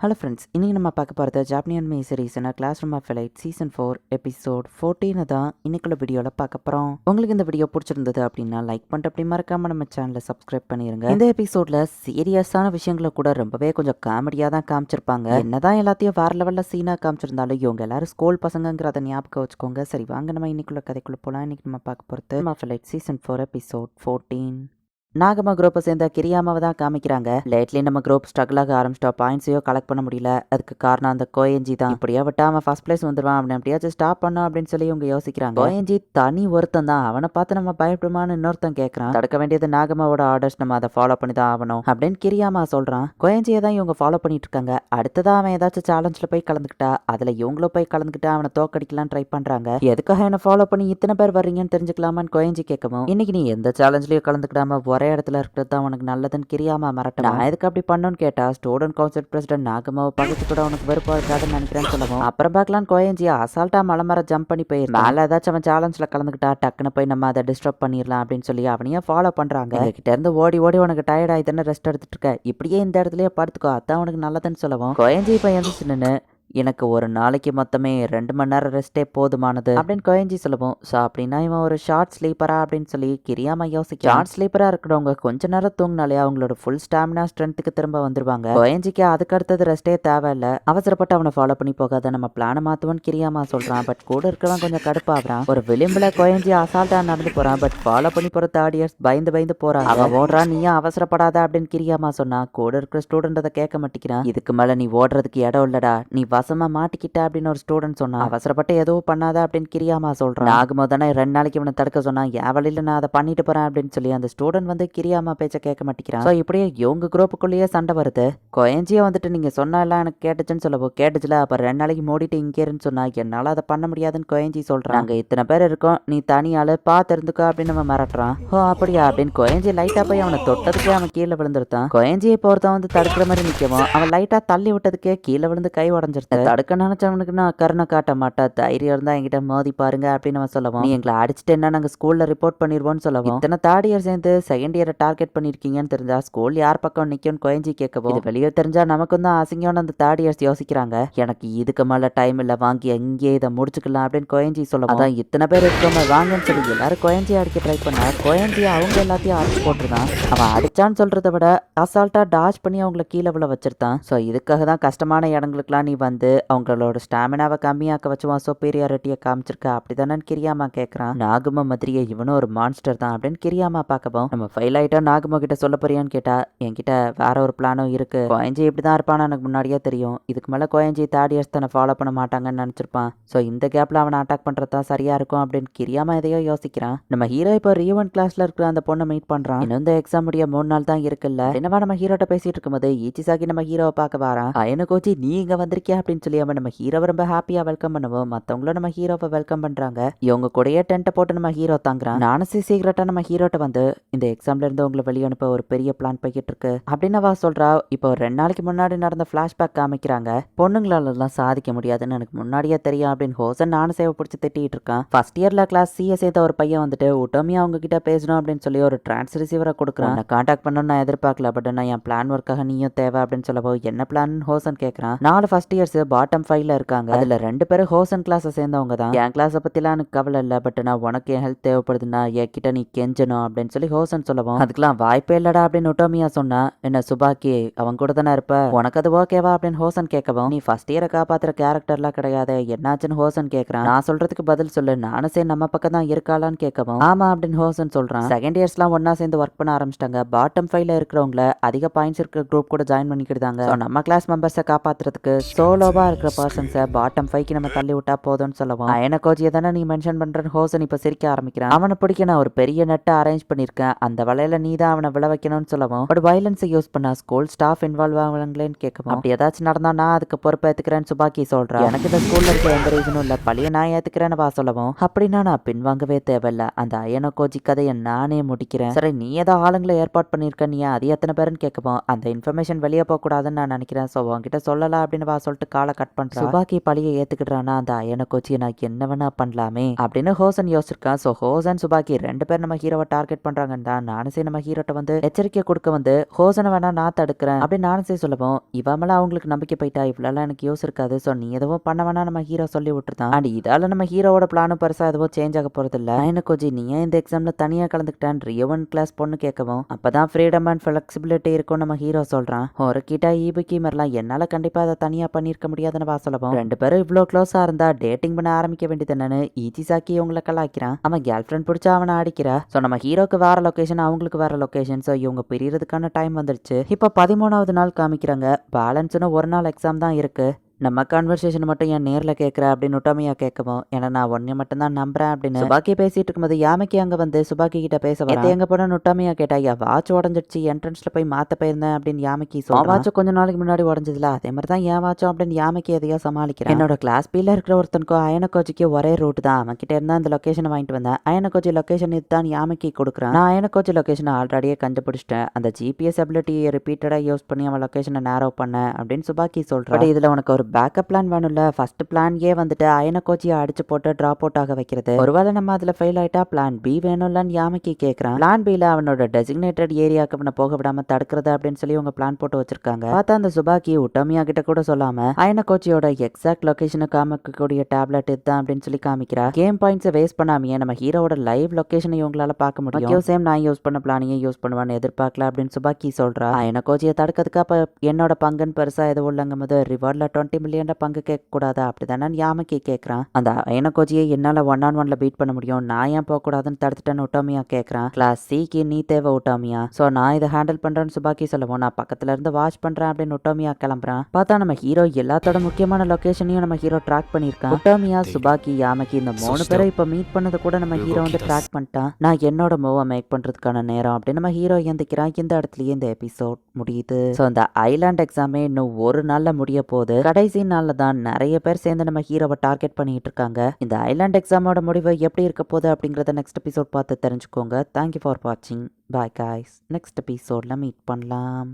Hello friends, இன்றைக்கி நம்ம பார்க்க போகிறது ஜாப்பனீஸ் அனிமே சீரிஸ்னா classroom of elite season 4 episode 14 தான் இன்னைக்குள்ள வீடியோவில் பார்க்க போகிறோம். உங்களுக்கு இந்த வீடியோ பிடிச்சிருந்தது அப்படின்னா லைக் பண்ணிட்டு அப்படி மறக்காம நம்ம சேனலை சப்ஸ்கிரைப் பண்ணிடுங்க. இந்த எபிசோடில் சீரியஸான விஷயங்களை கூட ரொம்பவே கொஞ்சம் காமெடியாக தான் காமிச்சிருப்பாங்க. என்னதான் எல்லாத்தையும் வேற லெவலில் சீனாக காமிச்சிருந்தாலும் இவங்க எல்லாரும் ஸ்கூல் பசங்கிறத ஞாபகம் வச்சுக்கோங்க. சரி வாங்க நம்ம இன்னைக்குள்ள கதைக்குள்ளே போகலாம். இன்னைக்கு நம்ம பார்க்க போகிறது ஆஃப் எலைட் சீசன் 4 எபிசோட் 14. நாகமா குரூப்பை சேர்ந்த கிரியாமாவை தான் காமிக்கிறாங்க. லேட்லி நம்ம குரூப் ஸ்ட்ரகிள் ஆக ஆரம்பிச்சிட்டோம். பாயிண்ட்ஸையோ கலெக்ட் பண்ண முடியல. அதுக்கு காரணம் அந்த கோயஞ்சி தான். இப்படியா விட்டா அவன் ஃபர்ஸ்ட் பிளேஸ் வந்துடுவான். அவனை எப்படியாச்சும் ஸ்டாப் பண்ணோம் அப்படின்னு சொல்லி இவங்க யோசிக்கிறாங்க. கோயஞ்சி தனி ஒருத்தன் தான். அவனை பார்த்து நம்ம பயப்படுமான்னு இன்னொருத்தன் கேட்கறான். தடுக்க வேண்டியது நாகமாவோட ஆர்டர்ஸ், நம்ம அதை ஃபாலோ பண்ணி தான் ஆகணும் அப்படின்னு கிரியாமா சொல்றான். கோயஞ்சியை தான் இவங்க ஃபாலோ பண்ணிட்டு இருக்காங்க. அடுத்ததா அவன் ஏதாச்சும் சேலஞ்சில் போய் கலந்துக்கிட்டா அதுல இவங்களும் போய் கலந்துக்கிட்டா அவனை தோக்கடிக்கலாம் ட்ரை பண்றாங்க. எதுக்காக என்ன ஃபாலோ பண்ணி இத்தனை பேர் வர்றீங்கன்னு தெரிஞ்சுக்கலாமான்னு கோயஞ்சி கேட்கவும், இன்னைக்கு நீ எந்த சேலஞ்சிலையும் கலந்துக்கிடாம ஒரே இடத்துல இருக்கிறது தான் உனக்கு நல்லதுன்னு கிரியாமா மிரட்ட. நான் எதுக்கு அப்படி பண்ணணும்னு கேட்டா ஸ்டூடெண்ட் கவுன்சில் பிரசிடென்ட் நாகமாவை பக்கத்து கூட உனக்கு வெறுப்பா இருக்காதுன்னு நினைக்கிறேன்னு சொல்லவும், அப்புறம் பார்க்கலாம் கோயஞ்சி அசால்ட்டா மலை ஜம்ப் பண்ணி போயிரு. மேல ஏதாச்சும் அவன் சேலஞ்சில் கலந்துக்கிட்டா டக்குன்னு போய் நம்ம அதை டிஸ்டர்ப் பண்ணிடலாம் அப்படின்னு சொல்லி அவனையும் ஃபாலோ பண்றாங்க. கிட்ட இருந்து ஓடி ஓடி உனக்கு டயர்ட் ஆயிதுன்னு ரெஸ்ட் எடுத்துட்டு இருக்க, இப்படியே இந்த இடத்துலயே படுத்துக்கோ, அதான் உனக்கு நல்லதுன்னு சொல்லவும், கோயஞ்சி இப்ப எந்திரிச்சு நின்று எனக்கு ஒரு நாளைக்கு மொத்தமே 2 மணி நேரம் ரெஸ்டே போதுமானது அப்படின்னு கோயஞ்சி சொல்லவும், ஸோ அப்படின்னா இவன் ஒரு ஷார்ட் ஸ்லீப்பரா அப்படின்னு சொல்லி கிரியாமா யோசிக்க. ஷார்ட் ஸ்லீப்பரா இருக்கிறவங்க கொஞ்ச நேரம் தூங்கினாலே அவங்களோட ஃபுல் ஸ்டாமினா ஸ்ட்ரென்த்துக்கு திரும்ப வந்துருவாங்க. கோயஞ்சிக்கு அதுக்கு அடுத்தது ரெஸ்டே தேவையில்ல. அவசரப்பட்டு அவனை ஃபாலோ பண்ணி போகாத, நம்ம பிளானை மாத்துவோன்னு கிரியாமா சொல்றான். பட் கூட இருக்கிறவன் கொஞ்சம் கடுப்பாகிறான். ஒரு விளிம்புல கோயஞ்சி அசால்ட்டா நடந்து போறான். பட் ஃபாலோ பண்ணி போற தேர்ட் இயர்ஸ் பயந்து போறான். அவன் ஓடுறான், நீயும் அவசரப்படாத அப்படின்னு கிரியாமா சொன்னா. கூட இருக்கிற ஸ்டூடெண்ட் அதை கேட்க மாட்டேங்கிறான். இதுக்கு மேல நீ ஓடுறதுக்கு இடம் இல்லடா, நீ வசமா மாட்டிக்கிட்ட அப்படின்னு ஒரு ஸ்டூடெண்ட் சொன்னா. அவசரப்பட்டு எதுவும் பண்ணாத அப்படின்னு கிரியாமா சொல்றான். நாகமோ தானே 2 நாளைக்கு இவனை தடுக்க சொன்னா, என் வழியில நான் அதை பண்ணிட்டு போறேன் அப்படின்னு சொல்லி அந்த ஸ்டூடெண்ட் வந்து கிரியாமா பேச்ச கேட்க மாட்டேங்கிறான். ஸோ இப்படியே இவங்க குரூப்புக்குள்ளேயே சண்டை வருது. கோயஞ்சியை வந்துட்டு நீங்க சொன்னா எல்லாம் எனக்கு கேட்டுச்சுன்னு சொல்லவோ, கேட்டுச்சுல அப்ப 2 நாளைக்கு மூடிட்டு இங்கே இருன்னு சொன்னா, என்னால அதை பண்ண முடியாதுன்னு கோயஞ்சி சொல்றான். நாங்க இத்தனை பேர் இருக்கோம், நீ தனியாளு பார்த்து இருந்துக்கோ அப்படின்னு நம்ம மிரட்டுறான். ஓ அப்படியா அப்படின்னு கோயஞ்சி லைட்டா போய் அவனை தொட்டதுக்கே அவன் கீழே விழுந்துருத்தான். கோயஞ்சியை பொறுத்தவன் வந்து தடுக்கிற மாதிரி நிற்கவும் அவன் லைட்டா தள்ளி விட்டதுக்கே கீழே விழுந்து கை உடஞ்சிருத்த. தடுக்க நினைச்சவனுக்கு நான் கருணை காட்ட மாட்டேன், தைரியம் இருந்தா என்கிட்ட மோதி பாருங்க அப்படின்னு அவன் சொல்லவும், நீ எங்களை அடிச்சுட்டு என்ன நாங்க ஸ்கூல்ல ரிப்போர்ட் பண்ணிடுவோம்னு சொல்லவும், இத்தனை தேர்ட் இயர் சேர்ந்து செகண்ட் இயரை டார்கெட் பண்ணிருக்கீங்கன்னு தெரிஞ்சா ஸ்கூல் யார் பக்கம் நிக்கும்னு கோயஞ்சி கேட்கவும், இது வெளியே தெரிஞ்சா நமக்கும் தான் அசிங்கம்னு அந்த தேர்ட் இயர்ஸ் யோசிக்கிறாங்க. எனக்கு இதுக்கு மேல டைம் இல்ல, வாங்கி எங்கே இதை முடிச்சுக்கலாம் அப்படின்னு கோயஞ்சி சொல்லவும், அதான் இத்தனை பேர் இருக்கவங்க வாங்கன்னு சொல்லி எல்லாரும் கோயஞ்சி அடிக்க ட்ரை பண்ணா. கோயஞ்சி அவங்க எல்லாத்தையும் அடிச்சு போட்டுருந்தான். அவன் அடிச்சான்னு சொல்றதை விட அசால்ட்டா டாச் பண்ணி அவங்கள கீழே விழ வச்சிருந்தான். ஸோ இதுக்காக தான் கஷ்டமான இடங்களுக்குலாம் நீ வந்து அவங்களோட ஸ்டாமினாவை கம்மியாக்க வச்சுவான் சுப்பீரியாரிட்டியை காமிச்சிருக்க அப்படிதானே கிரியாமா கேட்கறான். நாகமா மாதிரியே இவனும் ஒரு மான்ஸ்டர் தான் அப்படின்னு கிரியாமா பார்க்கவும், நம்ம ஃபெயில் ஆயிட்டோம் நாகமா கிட்ட சொல்ல போறியான்னு கேட்டா, என்கிட்ட வேற ஒரு பிளானும் இருக்கு. கோயஞ்சி இப்படிதான் இருப்பான்னு எனக்கு முன்னாடியே தெரியும். இதுக்கு மேல கோயஞ்சி தேர்ட் இயர்ஸ் தன்னை ஃபாலோ பண்ண மாட்டாங்கன்னு நினைச்சிருப்பான். ஸோ இந்த கேப்ல அவனை அட்டாக் பண்றதுதான் சரியா இருக்கும் அப்படின்னு கிரியாமா எதையோ யோசிக்கிறான். நம்ம ஹீரோ இப்போ ரீவன் கிளாஸ்ல இருக்கிற அந்த பொண்ணை மீட் பண்றான். இன்னும் இந்த எக்ஸாம் முடிய 3 நாள் தான் இருக்குல்ல. என்னவா நம்ம ஹீரோட்ட பேசிட்டு இருக்கும்போது ஈச்சிசாகி நம்ம ஹீரோவை பார்க்க வரான். அயனு கோச்சி நீ இங்க வந்திருக்கியா அப்படின்னு சொல்லி அவன் நம்ம ஹீரோவை ரொம்ப ஹாப்பியா வெல்கம் பண்ணுவோம். மற்றவங்களும் நம்ம ஹீரோவை வெல்கம் பண்றாங்க. இவங்க கூடயே டென்ட்டை போட்டு நம்ம ஹீரோ தாங்குறான். நானும் சீக்கிரட்டா நம்ம ஹீரோட்ட வந்து இந்த எக்ஸாம்ல இருந்து உங்களை வெளியே அனுப்ப ஒரு பெரிய பிளான் போய்கிட்டு இருக்கு அப்படின்னு அவ சொல்றா. இப்போ 2 நாளைக்கு முன்னாடி நடந்த பிளாஷ்பேக் காமிக்கிறாங்க. பொண்ணுங்களால எல்லாம் சாதிக்க முடியாதுன்னு எனக்கு முன்னாடியே தெரியும் அப்படின்னு ஹோசன் நானும் சேவை பிடிச்சி திட்டிட்டு இருக்கான். ஃபர்ஸ்ட் இயர்ல கிளாஸ் சிஎஸ் சேர்த்த ஒரு பையன் வந்துட்டு உட்டோமியா அவங்க கிட்ட பேசணும் அப்படின்னு சொல்லி ஒரு டிரான்ஸ் ரிசீவரை கொடுக்குறான். கான்டாக்ட் பண்ணணும்னு நான் எதிர்பார்க்கல, பட் நான் என் பிளான் ஒர்க்காக நீயும் தேவை அப்படின்னு சொல்லவோ, என்ன பிளான் ஹோசன் கேட்கறான். 4 ஃபர்ஸ்ட் இயர்ஸ் பாட்டம் 5ல இருக்காங்க. அதுல 2 பேரும் ஹோசன் கிளாஸை சேர்ந்தவங்க தான். என் கிளாஸை பத்திலாம் எனக்கு கவலை இல்லை, பட் நான் உனக்கு என் ஹெல்ப் தேவைப்படுதுன்னா என்கிட்ட நீ கெஞ்சணும் அப்படின்னு சொல்லி ஹோசன் சொல்லவும், அதுக்கெல்லாம் வாய்ப்பே இல்லடா அப்படின்னு உட்டோமியா சொன்னா. என்ன சுபாக்கி அவங்க கூட தானே இருப்ப, உனக்கு அது ஓகேவா அப்படின்னு ஹோசன் கேட்கவும், நீ ஃபர்ஸ்ட் இயரை காப்பாத்துற கேரக்டர்லாம் கிடையாது, என்னாச்சுன்னு ஹோசன் கேட்கறான். நான் சொல்றதுக்கு பதில் சொல்லு, நானும் சரி நம்ம பக்கம் தான் இருக்காளான்னு கேட்கவும், ஆமா அப்படின்னு ஹோசன் சொல்றான். செகண்ட் இயர்ஸ்லாம் ஒன்னா சேர்ந்து ஒர்க் பண்ண ஆரம்பிச்சிட்டாங்க. பாட்டம் 5ல இருக்கிறவங்கள அதிக பாயிண்ட்ஸ் இருக்கிற குரூப் கூட ஜாயின் பண்ணிக்கிட்டாங்க. நம்ம கிளாஸ் மெம்பர்ஸை காப்பாத்துறதுக்கு சோலோவா இருக்கிற பர்சன்ஸை பாட்டம் 5க்கு நம்ம தள்ளி விட்டா போதும்னு சொல்லவும், அயன கோச்சியை தானே நீ மென்ஷன் பண்றன்னு ஹோசன் இப்ப சிரிக்க ஆரம்பிக்கிறான். அவனை பிடிக்க நான் ஒரு பெரிய நெட்டை அரேஞ்ச் பண்ணிருக்கேன், அந்த வலையில நீ தான் அவனை விழ வைக்கணும்னு சொல்லவும், பட் வயலன்ஸை யூஸ் பண்ணா ஸ்கூல் ஸ்டாஃப் இன்வால்வ் ஆகலங்களேன்னு கேட்கவும், அப்படி ஏதாச்சும் நடந்தா நான் அதுக்கு பொறுப்பை ஏத்துக்கிறேன்னு சுபாக்கி சொல்றான். எனக்கு இந்த ஸ்கூல்ல இருக்க எந்த ரீசனும் இல்ல, பழிய நான் ஏத்துக்கிறேன்னு வா சொல்லவும், அப்படின்னா நான் பின்வாங்கவே தேவையில்ல, அந்த அயன கோச்சி கதையை நானே முடிக்கிறேன். சரி நீ ஏதோ ஆளுங்களை ஏற்பாடு பண்ணிருக்க, நீ அது எத்தனை பேருன்னு கேட்கவும், அந்த இன்ஃபர்மேஷன் வெளியே போக கூடாதுன்னு நான் நினைக்கிறேன், ஸோ உங்ககிட்ட சொல்லலாம் அப்படின்னு வா சொல்லிட்டு வந்து காலை கட் பண்றா. சுபாக்கி பழியை ஏத்துக்கிட்டானா அந்த அயனகோச்சியை நான் என்ன வேணா பண்ணலாமே அப்படின்னு ஹோசன் யோசிச்சிருக்கான். ஸோ ஹோசன் சுபாக்கி 2 பேர் நம்ம ஹீரோவை டார்கெட் பண்றாங்கன்னு தான் நானசே நம்ம ஹீரோட்ட வந்து எச்சரிக்கை கொடுக்க வந்து ஹோசனை வேணா நான் தடுக்கிறேன் அப்படின்னு நானசே சொல்லவும் இவன் மேல அவங்களுக்கு நம்பிக்கை போயிட்டா இவ்வளவு எனக்கு யூஸ் இருக்காது. ஸோ நீ எதுவும் பண்ண வேணா நம்ம ஹீரோ சொல்லி விட்டுருந்தான். அண்ட் இதால நம்ம ஹீரோவோட பிளானும் பெருசா எதுவும் சேஞ்ச் ஆக போறது இல்ல. அயனகோச்சி நீ ஏன் இந்த எக்ஸாம்ல தனியா கலந்துக்கிட்டான் ரியவன் கிளாஸ் பொண்ணு கேட்கவும் அப்பதான் ஃப்ரீடம் அண்ட் ஃபிளெக்சிபிலிட்டி இருக்கும் நம்ம ஹீரோ சொல்றான். ஒரு கிட்டா ஈபுக்கி மாதிரிலாம் என்னால கண்டிப்பா அதை தனியா பண்ணிருக்க முடியாதுன்னு வா சொல்லவும் 2 பேரும் இவ்வளோ க்ளோஸா இருந்தா டேட்டிங் பண்ண ஆரம்பிக்க வேண்டியது என்னன்னு ஈச்சிசாக்கி இவங்களை கலாய்க்கிறான். அவன் கேர்ள் ஃப்ரெண்ட் பிடிச்சா அவனை அடிக்கிறா. ஸோ நம்ம ஹீரோக்கு வேற லொகேஷன் அவங்களுக்கு வேற லொகேஷன். ஸோ இவங்க பிரியறதுக்கான டைம் வந்துருச்சு. இப்போ 13வது நாள் காமிக்கிறாங்க. பேலன்ஸ்னு ஒரு நாள் எக்ஸாம் தான் இருக்கு. நம்ம கான்வர்சேஷன் மட்டும் என் நேரில் கேட்குற அப்படின்னு உட்டமையா கேட்கவும் ஏன்னா நான் ஒன்னே மட்டும் தான் நம்புறேன் அப்படின்னு சுபாக்கி பேசிட்டு இருக்கும்போது யாமிக்கி அங்கே வந்து சுபாக்கி கிட்ட பேச வரேன். எங்க போன உட்டமையா கேட்டா யா வாட்ச் உடஞ்சிடுச்சு என்ட்ரன்ஸ்ல போய் மாத்த போயிருந்தேன் அப்படின்னு யாமிக்கி சொல்றான். வாட்ச் கொஞ்ச நாளைக்கு முன்னாடி உடஞ்சதுல அதே மாதிரி தான் ஏன் வாட்சும் அப்படின்னு யாமிக்கி எதையோ சமாளிக்கிறேன். என்னோட கிளாஸ் பில இருக்கிற ஒருத்தனுக்கும் அயனகோச்சிக்கு ஒரே ரூட் தான். அவன் கிட்ட இருந்தா அந்த லொகேஷனை வாங்கிட்டு வந்தேன். அயனகோச்சி லொகேஷன் இதுதான் யாமிக்கி கொடுக்குறான். நான் அயனகோச்சி லொகேஷனை ஆல்ரெடியே கண்டுபிடிச்சிட்டேன். அந்த ஜிபிஎஸ் அபிலிட்டியை ரிப்பீட்டடா யூஸ் பண்ணி அவன் லொகேஷனை நேரோ பண்ண அப்படின்னு சுபாக்கி சொல்றான். இதுல உனக்கு ஒரு பேக்கப் பிளான் வேணும். ஃபர்ஸ்ட் பிளான்யே வந்துட்டு அயனகோச்சியை அடிச்சு போட்டு டிராப் அவுட் ஆக வைக்கிறது. ஒருவேளை நம்ம அதுல ஃபெயில் ஆயிட்டா பிளான் பி வேணும்லன்னு யாமிக்கி கேட்கறான். பிளான் பில அவனோட டெசிக்னேட்டட் ஏரியாவுக்கு அவனை போக விடாம தடுக்கிறது அப்படின்னு சொல்லி உங்க பிளான் போட்டு வச்சிருக்காங்க. பார்த்தா அந்த சுபாக்கி உட்டமியா கிட்ட கூட சொல்லாம அயனகோச்சியோட எக்ஸாக்ட் லொகேஷனை காமிக்கக்கூடிய டேப்லெட் இதுதான் அப்படின்னு சொல்லி காமிக்கிறா. கேம் பாயிண்ட்ஸை வேஸ்ட் பண்ணாமையே நம்ம ஹீரோட லைவ் லொகேஷனை இவங்களால பார்க்க முடியும். சேம் நான் யூஸ் பண்ண பிளானையே யூஸ் பண்ணுவான்னு எதிர்பார்க்கல அப்படின்னு சுபாக்கி சொல்றா. அயனகோச்சியை தடுக்கிறதுக்கு அப்ப என்னோட பங்குன்னு பெருசா எதுவும் இல்லைங்கும் போது ரிவார்ட்ல 20 மில்லியன் பங்கு கேட்க கூடாதா அப்படிதானே யாமிக்கி கேட்கறான். அந்த அயனகோச்சியை என்னால 1-on-1ல பீட் பண்ண முடியும். நான் ஏன் போக கூடாதுன்னு தடுத்துட்டேன்னு உட்டாமியா கேட்கறான். கிளாஸ் சிக்கு நீ தேவை உட்டாமியா. சோ நான் இதை ஹேண்டில் பண்றேன்னு சுபாக்கி சொல்லவும் நான் பக்கத்துல இருந்து வாட்ச் பண்றேன் அப்படின்னு உட்டாமியா கிளம்புறான். பார்த்தா நம்ம ஹீரோ எல்லாத்தோட முக்கியமான லொகேஷனையும் நம்ம ஹீரோ ட்ராக் பண்ணிருக்கான். உட்டாமியா சுபாக்கி யாமிக்கி இந்த 3 பேரை இப்ப மீட் பண்ணது கூட நம்ம ஹீரோ வந்து ட்ராக் பண்ணிட்டான். நான் என்னோட மூவை மேக் பண்றதுக்கான நேரம் அப்படின்னு நம்ம ஹீரோ எந்திக்கிறான். இந்த இடத்துலயே இந்த எபிசோட் முடியுது. ஸோ இந்த ஐலாண்ட் எக்ஸாமே இன்னும் ஒரு நாள்ல முடிய போகுது. கடைசி நாள்ல தான் நிறைய பேர் சேர்ந்து நம்ம ஹீரோவை டார்கெட் பண்ணிட்டு இருக்காங்க. இந்த ஐலாண்ட் எக்ஸாமோட முடிவு எப்படி இருக்க போகுது அப்படிங்கறத நெக்ஸ்ட் எபிசோட் பார்த்து தெரிஞ்சுக்கோங்க. தேங்க்யூ ஃபார் வாட்சிங். Bye guys. நெக்ஸ்ட் எபிசோட்ல மீட் பண்ணலாம்.